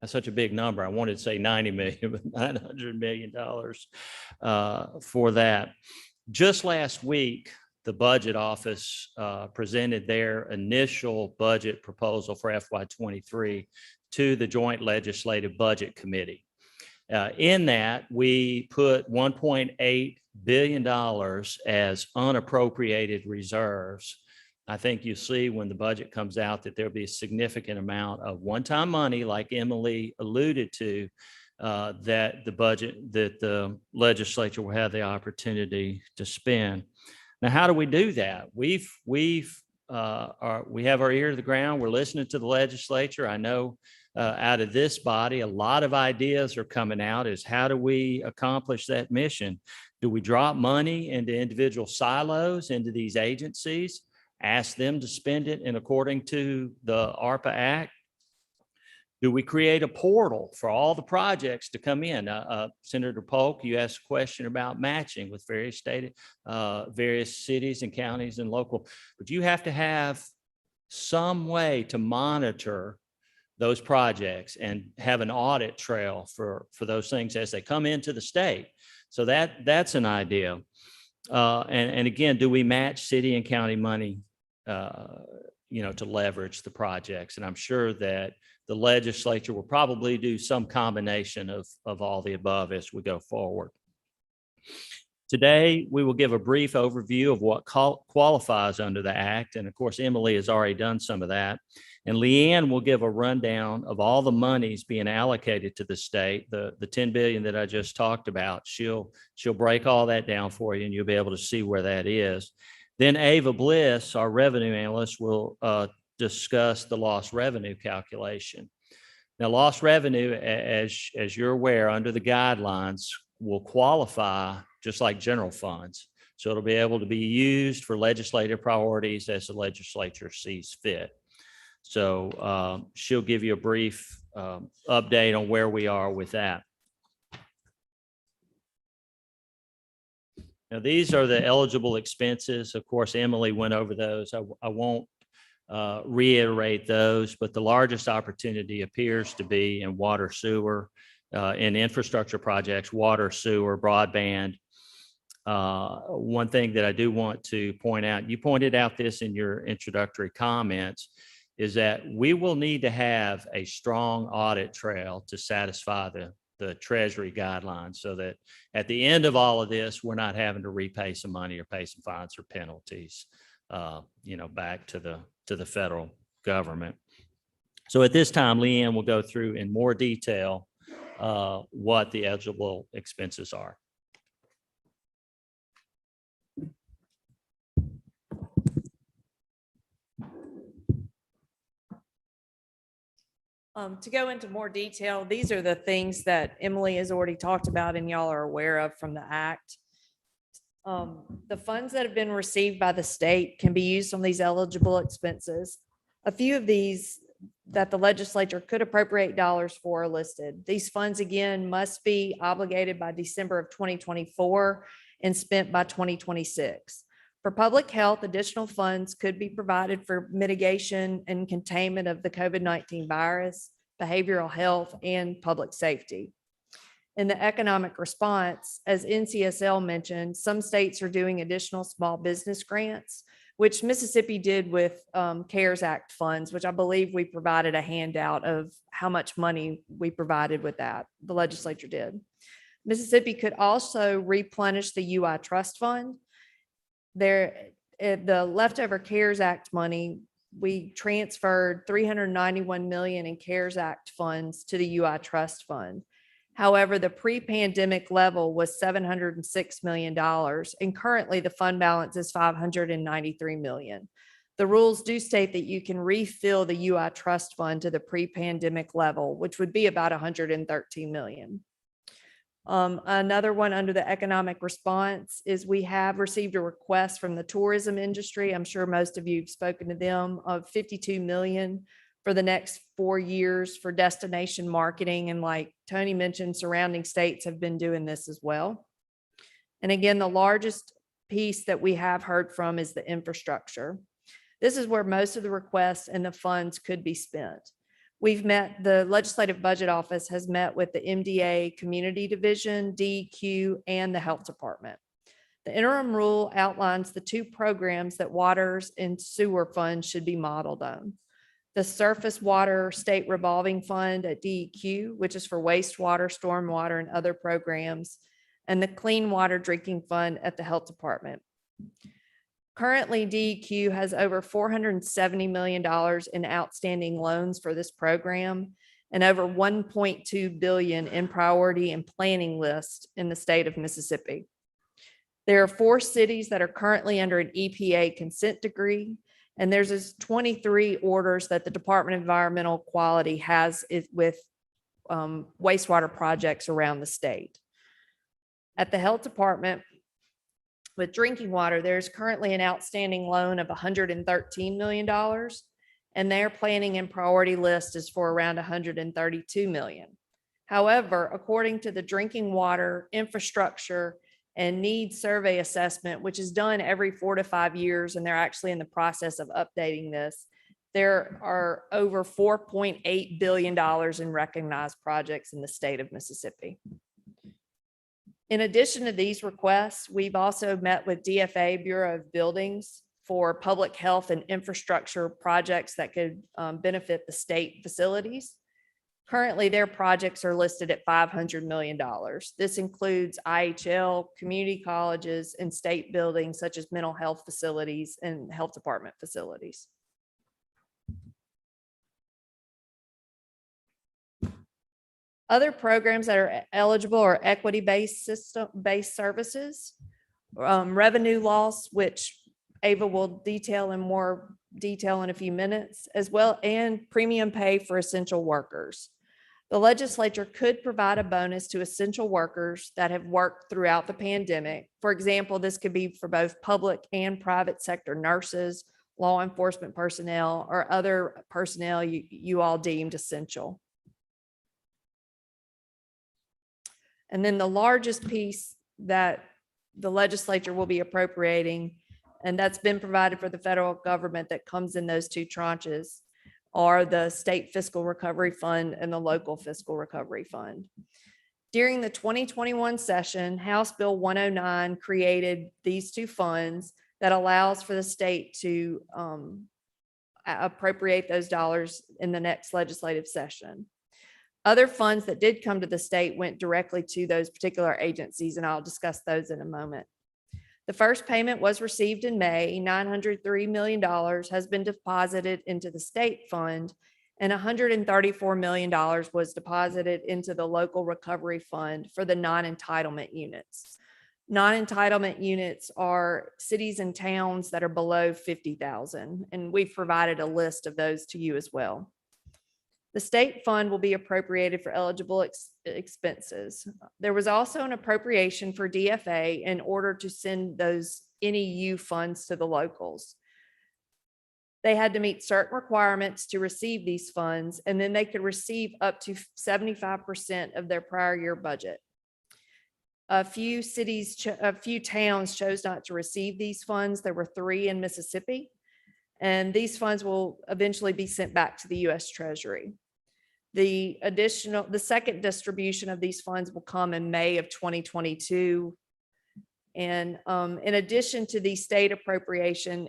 That's such a big number. I wanted to say 90 million, but $900 million for that. Just last week, the Budget Office presented their initial budget proposal for FY23 to the Joint Legislative Budget Committee. In that, we put $1.8 billion as unappropriated reserves. I think you see when the budget comes out that there'll be a significant amount of one-time money, like Emily alluded to, that the legislature will have the opportunity to spend. Now, how do we do that? We have our ear to the ground. We're listening to the legislature. I know out of this body, a lot of ideas are coming out is how do we accomplish that mission? Do we drop money into individual silos, into these agencies, ask them to spend it in according to the Arpa Act? Do we create a portal for all the projects to come in? Senator Polk, you asked a question about matching with various cities and counties and local, but you have to have some way to monitor those projects and have an audit trail for those things as they come into the state. So that's an idea. And again, do we match city and county money, to leverage the projects? And I'm sure that the legislature will probably do some combination of all the above as we go forward. Today, we will give a brief overview of what qualifies under the Act. And of course, Emily has already done some of that. And Leanne will give a rundown of all the monies being allocated to the state, the $10 billion that I just talked about. She'll break all that down for you and you'll be able to see where that is. Then Ava Bliss, our revenue analyst, will discuss the lost revenue calculation. Now, lost revenue, as you're aware, under the guidelines, will qualify just like general funds. So it'll be able to be used for legislative priorities as the legislature sees fit. So she'll give you a brief update on where we are with that. Now, these are the eligible expenses. Of course, Emily went over those. I won't reiterate those, but the largest opportunity appears to be in water, sewer, in infrastructure projects, water, sewer, broadband. One thing that I do want to point out, you pointed out this in your introductory comments, is that we will need to have a strong audit trail to satisfy the Treasury guidelines so that at the end of all of this, we're not having to repay some money or pay some fines or penalties, back to the federal government. So at this time, Leanne will go through in more detail what the eligible expenses are.
To go into more detail, these are the things that Emily has already talked about and y'all are aware of from the act. The funds that have been received by the state can be used on these eligible expenses. A few of these that the legislature could appropriate dollars for are listed. These funds, again, must be obligated by December of 2024 and spent by 2026. For public health, additional funds could be provided for mitigation and containment of the COVID-19 virus, behavioral health, and public safety. In the economic response, as NCSL mentioned, some states are doing additional small business grants, which Mississippi did with CARES Act funds, which I believe we provided a handout of how much money we provided with that. The legislature did. Mississippi could also replenish the UI Trust Fund. The leftover CARES Act money, we transferred $391 million in CARES Act funds to the UI Trust Fund. However, the pre-pandemic level was $706 million, and currently the fund balance is $593 million. The rules do state that you can refill the UI Trust Fund to the pre-pandemic level, which would be about $113 million. Another one under the economic response is we have received a request from the tourism industry. I'm sure most of you have spoken to them, of $52 million for the next 4 years for destination marketing. And like Tony mentioned, surrounding states have been doing this as well. And again, the largest piece that we have heard from is the infrastructure. This is where most of the requests and the funds could be spent. The Legislative Budget Office has met with the MDA Community Division, DEQ, and the Health Department. The interim rule outlines the two programs that waters and sewer funds should be modeled on. The Surface Water State Revolving Fund at DEQ, which is for wastewater, stormwater, and other programs, and the Clean Water Drinking Fund at the Health Department. Currently, DEQ has over $470 million in outstanding loans for this program and over $1.2 billion in priority and planning lists in the state of Mississippi. There are 4 cities that are currently under an EPA consent decree, and there's 23 orders that the Department of Environmental Quality has with wastewater projects around the state. At the Health Department, with drinking water, there's currently an outstanding loan of $113 million, and their planning and priority list is for around $132 million. However, according to the Drinking Water Infrastructure and Needs Survey Assessment, which is done every 4 to 5 years, and they're actually in the process of updating this, there are over $4.8 billion in recognized projects in the state of Mississippi. In addition to these requests, we've also met with DFA Bureau of Buildings for public health and infrastructure projects that could benefit the state facilities. Currently, their projects are listed at $500 million. This includes IHL, community colleges, and state buildings such as mental health facilities and health department facilities. Other programs that are eligible are equity-based system-based services, revenue loss, which Ava will detail in more detail in a few minutes, as well, and premium pay for essential workers. The legislature could provide a bonus to essential workers that have worked throughout the pandemic. For example, this could be for both public and private sector nurses, law enforcement personnel, or other personnel you all deemed essential. And then the largest piece that the legislature will be appropriating, and that's been provided for the federal government that comes in those 2 tranches, are the State Fiscal Recovery Fund and the Local Fiscal Recovery Fund. During the 2021 session, House Bill 109 created these 2 funds that allows for the state to appropriate those dollars in the next legislative session. Other funds that did come to the state went directly to those particular agencies, and I'll discuss those in a moment. The first payment was received in May. $903 million has been deposited into the state fund, and $134 million was deposited into the local recovery fund for the non-entitlement units. Non-entitlement units are cities and towns that are below 50,000, and we've provided a list of those to you as well. The state fund will be appropriated for eligible expenses. There was also an appropriation for DFA in order to send those NEU funds to the locals. They had to meet certain requirements to receive these funds, and then they could receive up to 75% of their prior year budget. A few towns chose not to receive these funds. There were 3 in Mississippi, and these funds will eventually be sent back to the U.S. Treasury. The second distribution of these funds will come in May of 2022. And in addition to the state appropriation,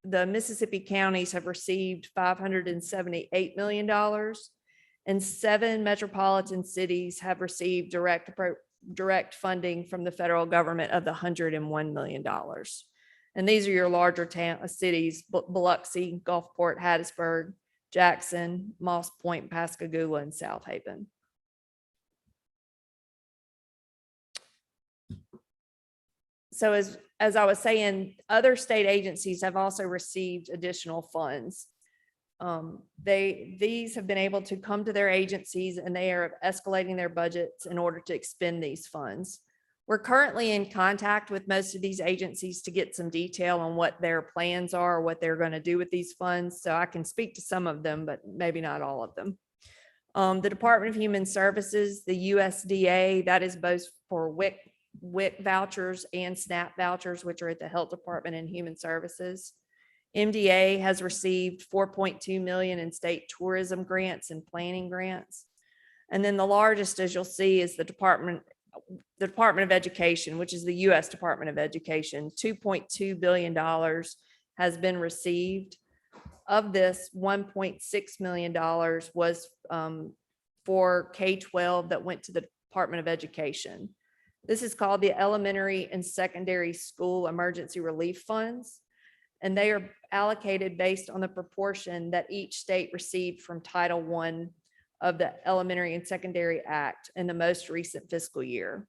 the Mississippi counties have received $578 million, and 7 metropolitan cities have received direct funding from the federal government of the $101 million. And these are your larger cities: Biloxi, Gulfport, Hattiesburg, Jackson, Moss Point, Pascagoula, and South Haven. So as I was saying, other state agencies have also received additional funds. These have been able to come to their agencies, and they are escalating their budgets in order to expend these funds. We're currently in contact with most of these agencies to get some detail on what their plans are, what they're going to do with these funds. So I can speak to some of them, but maybe not all of them. The Department of Human Services, the USDA, that is both for WIC vouchers and SNAP vouchers, which are at the Health Department and Human Services. MDA has received $4.2 million in state tourism grants and planning grants. And then the largest, as you'll see, is the Department of Education, which is the U.S. Department of Education. $2.2 billion has been received. Of this, $1.6 million was for K-12 that went to the Department of Education. This is called the Elementary and Secondary School Emergency Relief Funds, and they are allocated based on the proportion that each state received from Title I of the Elementary and Secondary Act in the most recent fiscal year.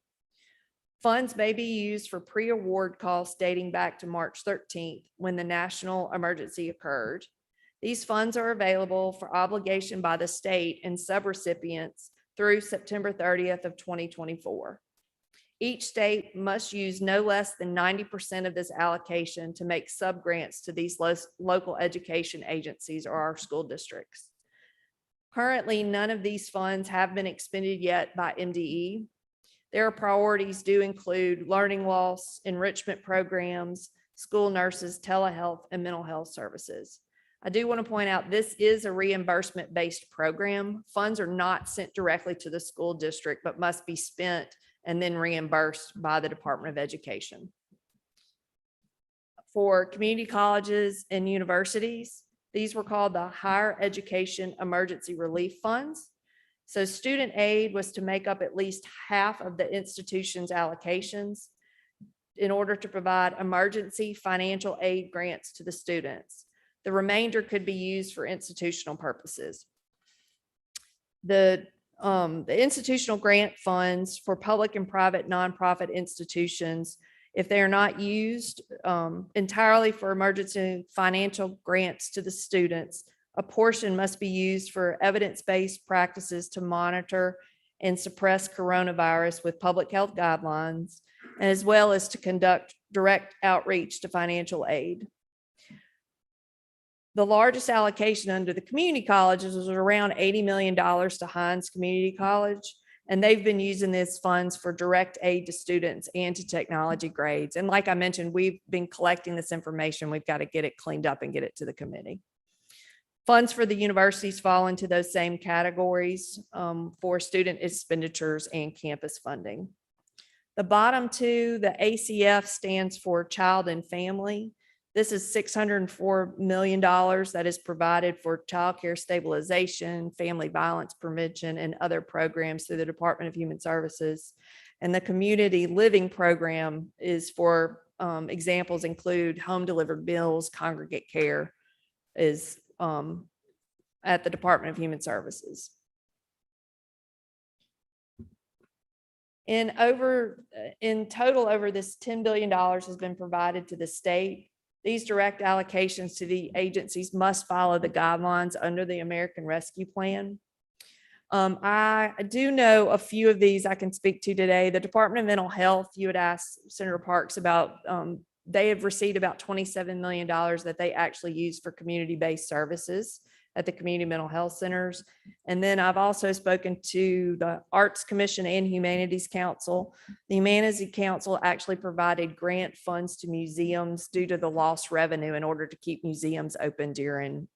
Funds may be used for pre-award costs dating back to March 13th, when the national emergency occurred. These funds are available for obligation by the state and subrecipients through September 30th of 2024. Each state must use no less than 90% of this allocation to make subgrants to these local education agencies or our school districts. Currently, none of these funds have been expended yet by MDE. Their priorities do include learning loss, enrichment programs, school nurses, telehealth, and mental health services. I do want to point out this is a reimbursement-based program. Funds are not sent directly to the school district, but must be spent and then reimbursed by the Department of Education. For community colleges and universities, these were called the Higher Education Emergency Relief Funds. So student aid was to make up at least half of the institution's allocations in order to provide emergency financial aid grants to the students. The remainder could be used for institutional purposes. The institutional grant funds for public and private nonprofit institutions, if they are not used entirely for emergency financial grants to the students, a portion must be used for evidence-based practices to monitor and suppress coronavirus with public health guidelines, as well as to conduct direct outreach to financial aid. The largest allocation under the community colleges was around $80 million to Hines Community College, and they've been using these funds for direct aid to students and to technology grades. And like I mentioned, we've been collecting this information. We've got to get it cleaned up and get it to the committee. Funds for the universities fall into those same categories for student expenditures and campus funding. The bottom two, the ACF, stands for Child and Family. This is $604 million that is provided for childcare stabilization, family violence prevention, and other programs through the Department of Human Services. And the community living program is for examples include home delivered meals, congregate care is at the Department of Human Services. In total, over this $10 billion has been provided to the state. These direct allocations to the agencies must follow the guidelines under the American Rescue Plan. I do know a few of these I can speak to today. The Department of Mental Health, you had asked Senator Parks about, they have received about $27 million that they actually use for community-based services at the community mental health centers. And then I've also spoken to the Arts Commission and Humanities Council. The Humanities Council actually provided grant funds to museums due to the lost revenue in order to keep museums open during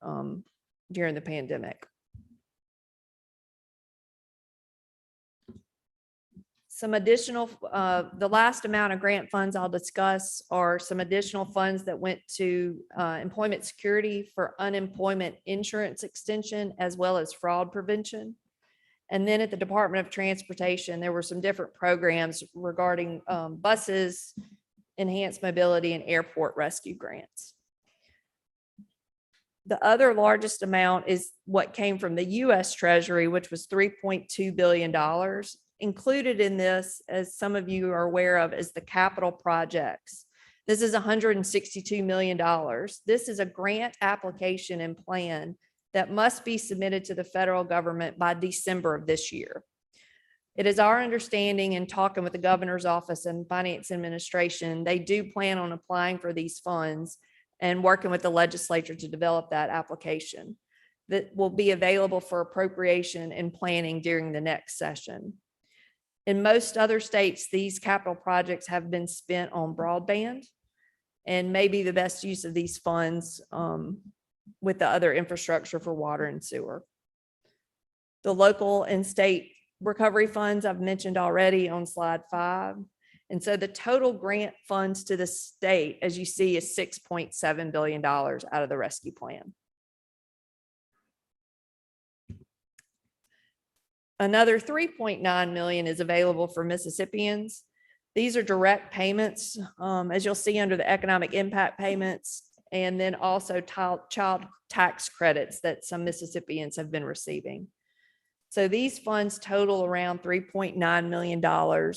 the pandemic. Some additional, the last amount of grant funds I'll discuss are some additional funds that went to employment security for unemployment insurance extension, as well as fraud prevention. And then at the Department of Transportation, there were some different programs regarding buses, enhanced mobility, and airport rescue grants. The other largest amount is what came from the U.S. Treasury, which was $3.2 billion. Included in this, as some of you are aware of, is the capital projects. This is $162 million. This is a grant application and plan that must be submitted to the federal government by December of this year. It is our understanding, in talking with the governor's office and finance administration, they do plan on applying for these funds and working with the legislature to develop that application that will be available for appropriation and planning during the next session. In most other states, these capital projects have been spent on broadband and may be the best use of these funds with the other infrastructure for water and sewer. The local and state recovery funds I've mentioned already on slide 5. And so the total grant funds to the state, as you see, is $6.7 billion out of the rescue plan. Another 3.9 million is available for Mississippians. These are direct payments, as you'll see under the economic impact payments, and then also child tax credits that some Mississippians have been receiving. So these funds total around $3.9 million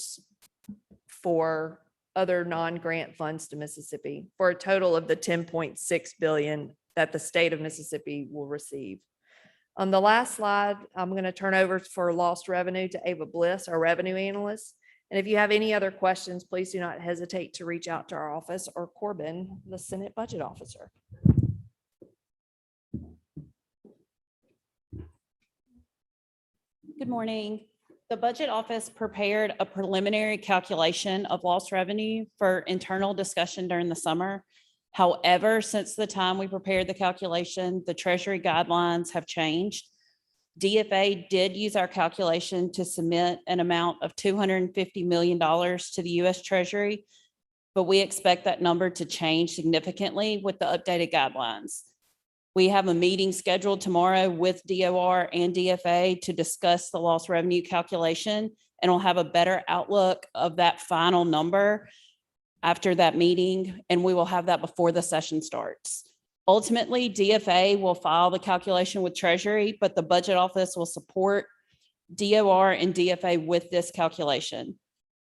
for other non-grant funds to Mississippi, for a total of the $10.6 billion that the state of Mississippi will receive. On the last slide, I'm going to turn over for lost revenue to Ava Bliss, our revenue analyst. And if you have any other questions, please do not hesitate to reach out to our office or Corbin, the Senate Budget Officer.
Good morning. The Budget Office prepared a preliminary calculation of lost revenue for internal discussion during the summer. However, since the time we prepared the calculation, the Treasury guidelines have changed. DFA did use our calculation to submit an amount of $250 million to the U.S. Treasury, but we expect that number to change significantly with the updated guidelines. We have a meeting scheduled tomorrow with DOR and DFA to discuss the lost revenue calculation, and we'll have a better outlook of that final number after that meeting, and we will have that before the session starts. Ultimately, DFA will file the calculation with Treasury, but the Budget Office will support DOR and DFA with this calculation.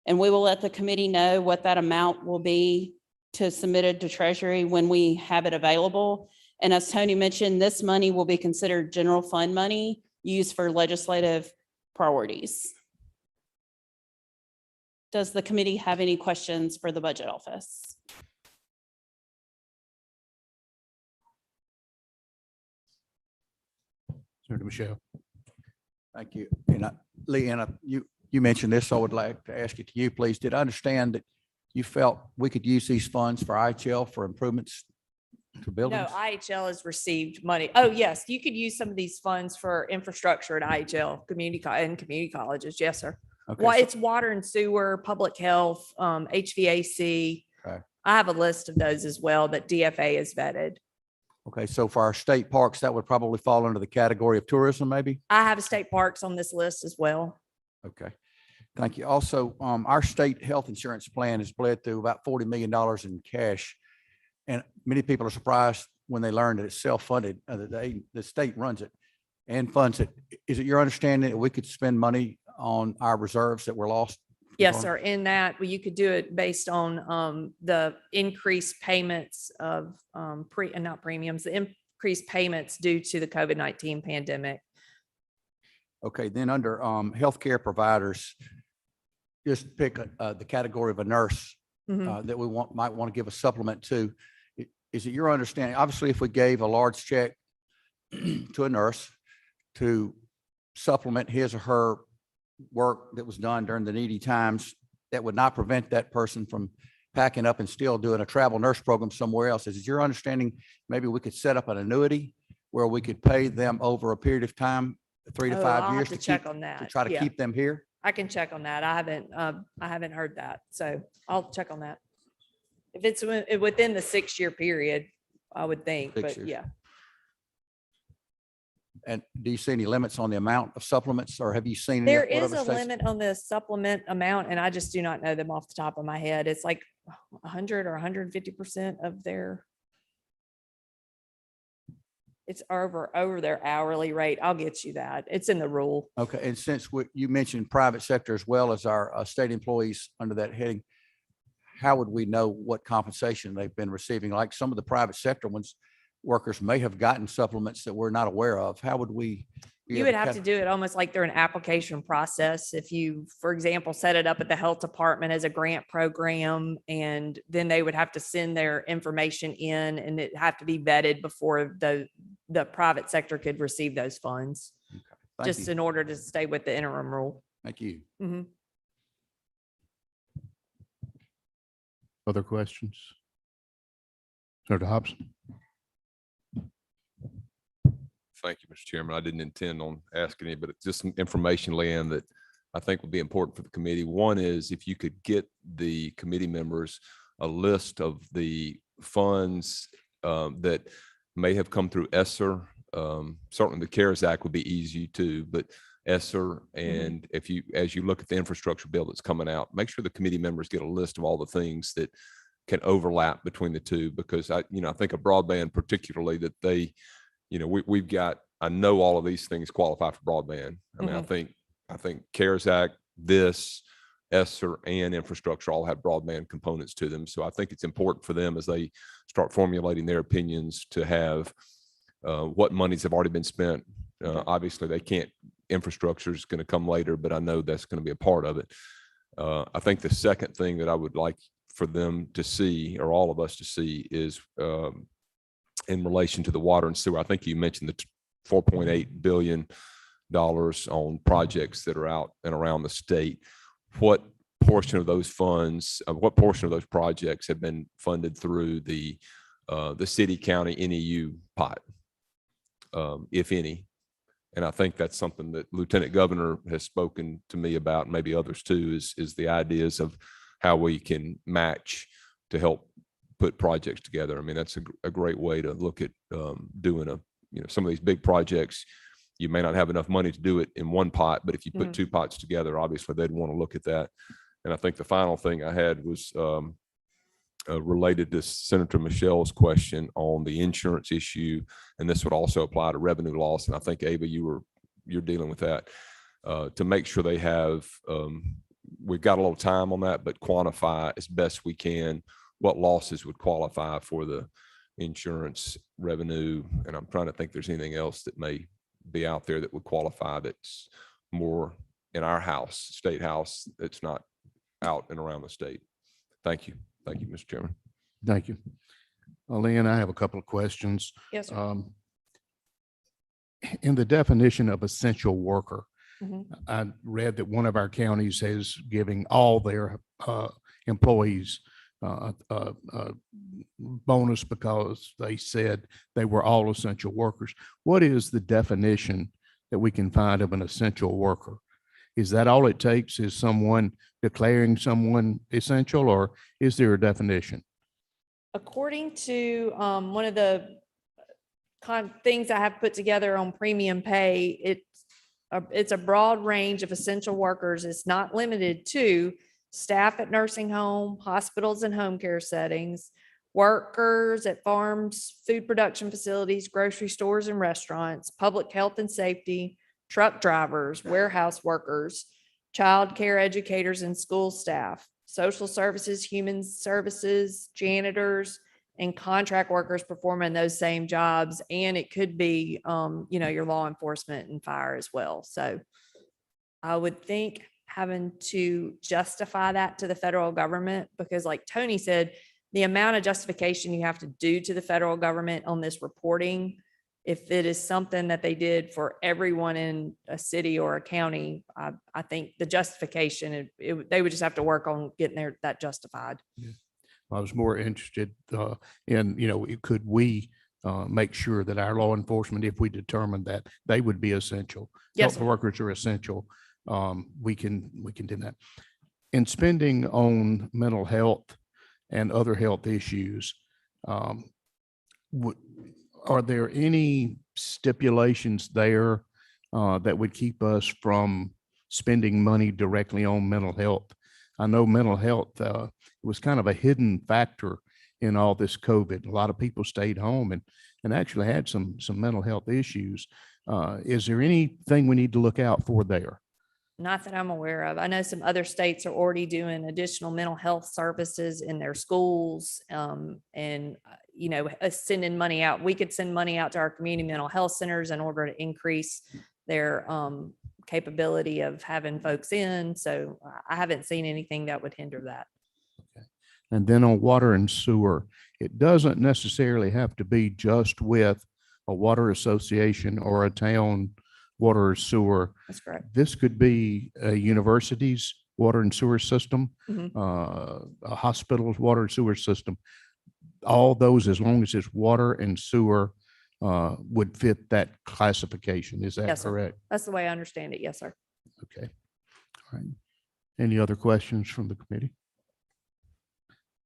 And we will let the committee know what that amount will be to submit it to Treasury when we have it available. And as Tony mentioned, this money will be considered general fund money used for legislative priorities. Does the committee have any questions for the Budget Office?
Senator Michelle.
Thank you. And Leanna, you mentioned this, so I would like to ask it to you, please. Did I understand that you felt we could use these funds for IHL for improvements to buildings?
No, IHL has received money. Oh, yes, you could use some of these funds for infrastructure at IHL community colleges. Yes, sir.
Okay,
Well,
so-
it's water and sewer, public health, HVAC.
Okay.
I have a list of those as well that DFA has vetted.
Okay, so for our state parks, that would probably fall under the category of tourism, maybe?
I have state parks on this list as well.
Okay, thank you. Also, our state health insurance plan has bled through about $40 million in cash. And many people are surprised when they learn that it's self-funded, that the state runs it and funds it. Is it your understanding that we could spend money on our reserves that were lost
Yes, sir. In that, well, you could do it based on the increased payments of not premiums, the increased payments due to the COVID-19 pandemic.
Okay, then under healthcare providers, just pick the category of a nurse
Mhm.
that we might want to give a supplement to. Is it your understanding, obviously, if we gave a large check to a nurse to supplement his or her work that was done during the needy times, that would not prevent that person from packing up and still doing a travel nurse program somewhere else? Is it your understanding, maybe we could set up an annuity where we could pay them over a period of time, 3 to
Oh,
5
I'll have
years
to
to
check
keep,
on that.
to try to
Yeah.
keep them here?
I can check on that. I haven't heard that. So I'll check on that. If it's within the 6-year period, I would think,
6
but
years.
yeah.
And do you see any limits on the amount of supplements, or have you seen? any-
There
what
is
other
a
states-
limit on the supplement amount, and I just do not know them off the top of my head. It's like 100 or 150% of their. It's over their hourly rate. I'll get you that. It's in the rule.
Okay, and since you mentioned private sector as well as our state employees under that heading, how would we know what compensation they've been receiving? Like some of the private sector workers may have gotten supplements that we're not aware of. How would we? be
You
able
would have to
cat-
do it almost like through an application process. If you, for example, set it up at the health department as a grant program, and then they would have to send their information in, and it have to be vetted before the private sector could receive those funds,
Thank
just
you.
in order to stay with the interim rule.
Thank you.
Mhm.
Other questions? Senator Hobson?
Thank you, Mr. Chairman. I didn't intend on asking you, but it's just some information, Leanne, that I think would be important for the committee. One is if you could get the committee members a list of the funds that may have come through ESSER. Certainly the CARES Act would be easy too, but ESSER, and as you look at the infrastructure bill that's coming out, make sure the committee members get a list of all the things that can overlap between the two, because I think of broadband particularly, that they, we've got, I know all of these things qualify for broadband. I mean, I think CARES Act, this, ESSER, and infrastructure all have broadband components to them. So I think it's important for them as they start formulating their opinions to have what monies have already been spent. Obviously, they can't, infrastructure is going to come later, but I know that's going to be a part of it. I think the second thing that I would like for them to see, or all of us to see, is in relation to the water and sewer. I think you mentioned the $4.8 billion on projects that are out and around the state. What portion of those funds, what portion of those projects have been funded through the city county NEU pot, if any? And I think that's something that Lieutenant Governor has spoken to me about, maybe others too, is the ideas of how we can match to help put projects together. I mean, that's a great way to look at doing some of these big projects. You may not have enough money to do it in one pot, but if you put two pots together, obviously they'd want to look at that. And I think the final thing I had was related to Senator Michelle's question on the insurance issue, and this would also apply to revenue loss. And I think, Ava, you're dealing with that to make sure they have. We've got a little time on that, but quantify as best we can what losses would qualify for the insurance revenue. And I'm trying to think if there's anything else that may be out there that would qualify that's more in our house, state house, that's not out and around the state. Thank you. Thank you, Mr. Chairman.
Thank you. Lynn, I have a couple of questions.
Yes, sir.
In the definition of essential worker,
Mhm.
I read that one of our counties is giving all their employees a bonus because they said they were all essential workers. What is the definition that we can find of an essential worker? Is that all it takes, is someone declaring someone essential, or is there a definition?
According to one of the things I have put together on premium pay, it's a broad range of essential workers. It's not limited to staff at nursing home, hospitals and home care settings, workers at farms, food production facilities, grocery stores and restaurants, public health and safety, truck drivers, warehouse workers, childcare educators and school staff, social services, human services, janitors, and contract workers performing those same jobs. And it could be, your law enforcement and fire as well. So I would think having to justify that to the federal government, because like Tony said, the amount of justification you have to do to the federal government on this reporting, if it is something that they did for everyone in a city or a county, I think the justification, they would just have to work on getting that justified.
I was more interested in, could we make sure that our law enforcement, if we determine that they would be essential,
Yes,
health
sir.
workers are essential, we can do that. In spending on mental health and other health issues, are there any stipulations there that would keep us from spending money directly on mental health? I know mental health was kind of a hidden factor in all this COVID. A lot of people stayed home and actually had some mental health issues. Is there anything we need to look out for there?
Not that I'm aware of. I know some other states are already doing additional mental health services in their schools, sending money out. We could send money out to our community mental health centers in order to increase their capability of having folks in. So I haven't seen anything that would hinder that.
And then on water and sewer, it doesn't necessarily have to be just with a water association or a town water or sewer.
That's correct.
This could be a university's water and sewer system,
Mhm.
A hospital's water and sewer system. All those, as long as it's water and sewer, would fit that classification. Is that
Yes, sir.
correct?
That's the way I understand it. Yes, sir.
Okay. All right. Any other questions from the committee?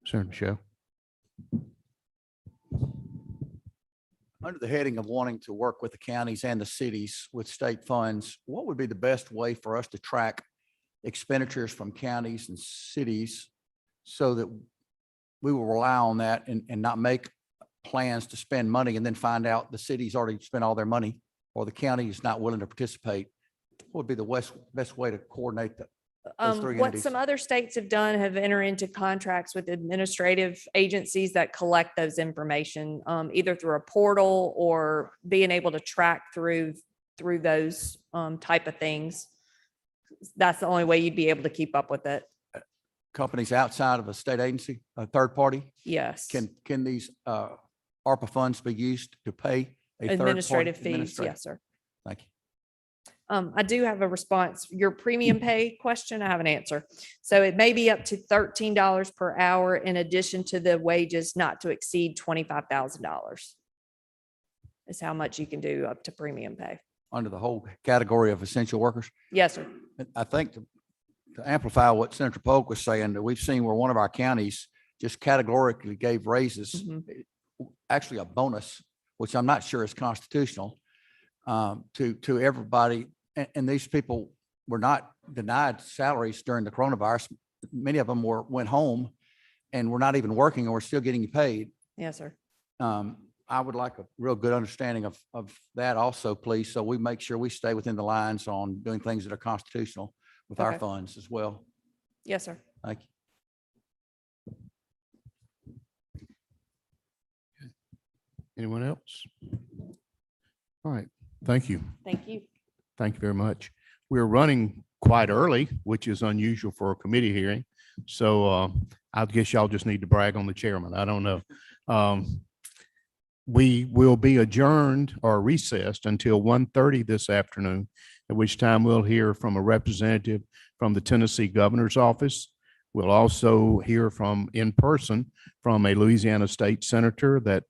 Senator Michelle.
Under the heading of wanting to work with the counties and the cities with state funds, what would be the best way for us to track expenditures from counties and cities so that we will rely on that and not make plans to spend money and then find out the city's already spent all their money or the county is not willing to participate? What would be the best way to coordinate that? Those three
What
entities.
some other states have done have entered into contracts with administrative agencies that collect those information, either through a portal or being able to track through those type of things. That's the only way you'd be able to keep up with it.
Companies outside of a state agency, a third party,
Yes.
can these ARPA funds be used to pay a third party?
Administrative fees.
administrator?
Yes, sir.
Thank you.
I do have a response. Your premium pay question, I have an answer. So it may be up to $13 per hour in addition to the wages not to exceed $25,000. Is how much you can do up to premium pay.
Under the whole category of essential workers.
Yes, sir.
I think to amplify what Senator Polk was saying, that we've seen where one of our counties just categorically gave raises, actually a bonus, which I'm not sure is constitutional, to everybody. And these people were not denied salaries during the coronavirus. Many of them went home and were not even working and were still getting paid.
Yes, sir.
I would like a real good understanding of that also, please. So we make sure we stay within the lines on doing things that are constitutional with our
Okay.
funds as well.
Yes, sir.
Thank you.
Anyone else? All right. Thank you.
Thank you.
Thank you very much. We're running quite early, which is unusual for a committee hearing. So I guess y'all just need to brag on the chairman. I don't know. We will be adjourned or recessed until 1:30 this afternoon, at which time we'll hear from a representative from the Tennessee Governor's Office. We'll also hear in person from a Louisiana State Senator that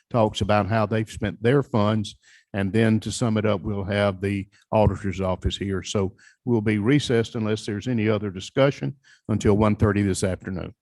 talks about how they've spent their funds. And then to sum it up, we'll have the Auditor's Office here. So we'll be recessed unless there's any other discussion until 1:30 this afternoon.